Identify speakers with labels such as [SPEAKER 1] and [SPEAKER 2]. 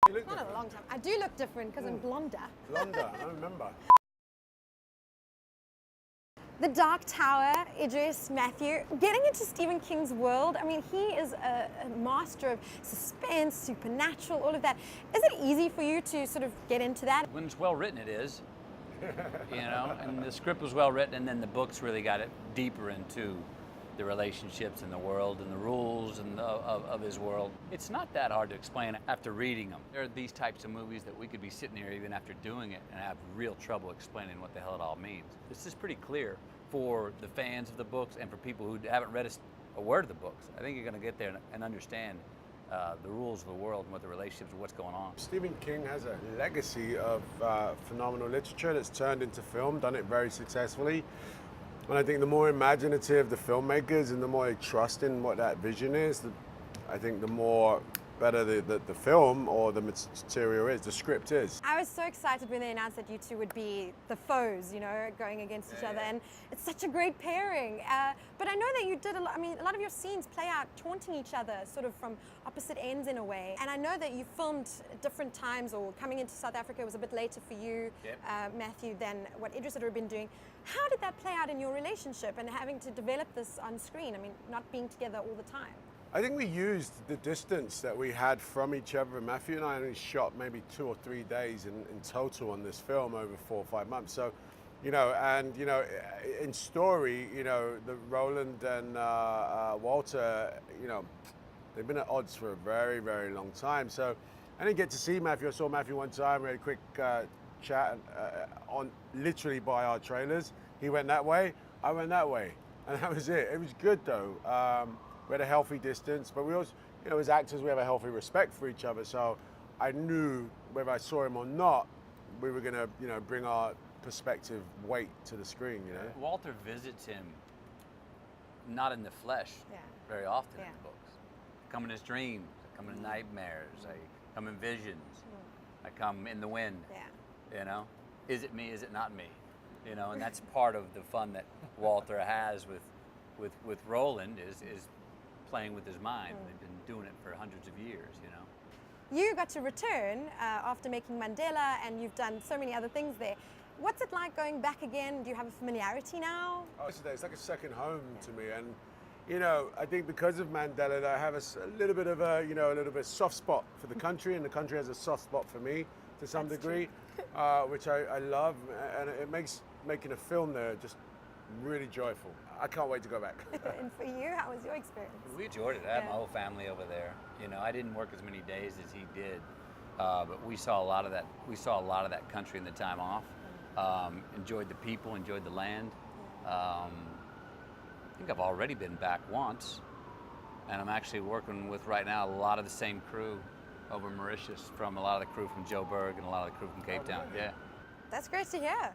[SPEAKER 1] You look
[SPEAKER 2] Not
[SPEAKER 1] different.
[SPEAKER 2] a long time. I do look different because I'm blonder.
[SPEAKER 1] Blonder, I remember.
[SPEAKER 2] The Dark Tower, Idris, Matthew, getting into Stephen King's world, I mean, he is a master of suspense, supernatural, all of that. Is it easy for you to sort of get into that?
[SPEAKER 3] When it's well written, it is. And the script was well written, and then the books really got it deeper into the relationships in the world and the rules and of his world. It's not that hard to explain after reading them. There are these types of movies that we could be sitting here even after doing it and have real trouble explaining what the hell it all means. This is pretty clear for the fans of the books and for people who haven't read a word of the books. I think you're going to get there and understand the rules of the world and what the relationships and what's going on.
[SPEAKER 1] Stephen King has a legacy of phenomenal literature that's turned into film, done it very successfully. And I think the more imaginative the filmmakers and the more they trust in what that vision is, I think the more better the film or the material is, the script is.
[SPEAKER 2] I was so excited when they announced that you two would be the foes, you know, going against each other, and it's such a great pairing. But I know that you did a lot of your scenes play out taunting each other, sort of from opposite ends in a way. And I know that you filmed at different times, or coming into South Africa was a bit later for you, Matthew, than what Idris had been doing. How did that play out in your relationship and having to develop this on screen? I mean, not being together all the time.
[SPEAKER 1] I think we used the distance that we had from each other. Matthew and I only shot maybe 2 or 3 days in total on this film over 4 or 5 months. So, in story, the Roland and Walter, they've been at odds for a very, very long time. So I didn't get to see Matthew. I saw Matthew one time. We had a quick chat on literally by our trailers. He went that way, I went that way, and that was it. It was good though. We had a healthy distance, but we also, as actors, we have a healthy respect for each other. So I knew whether I saw him or not, we were gonna, bring our perspective weight to the screen.
[SPEAKER 3] Walter visits him not in the flesh very often in the books. I come in his dreams, I come in nightmares, I come in visions, I come in the wind. Is it me? Is it not me? And that's part of the fun that Walter has with Roland is playing with his mind. They've been doing it for hundreds of years,
[SPEAKER 2] You got to return after making Mandela, and you've done so many other things there. What's it like going back again? Do you have a familiarity now?
[SPEAKER 1] Oh, it's like a second home to me, and I think because of Mandela, I have a little bit of a little bit soft spot for the country, and the country has a soft spot for me to some degree, which I love, and it makes making a film there just really joyful. I can't wait to go back.
[SPEAKER 2] And for you, how was your experience?
[SPEAKER 3] We enjoyed it. I have my whole family over there. I didn't work as many days as he did, but we saw a lot of that. We saw a lot of that country in the time off. Enjoyed the people, enjoyed the land. I think I've already been back once, and I'm actually working with right now a lot of the same crew over Mauritius, from a lot of the crew from Joburg and a lot of the crew from Cape Town. Yeah.
[SPEAKER 2] That's great to hear.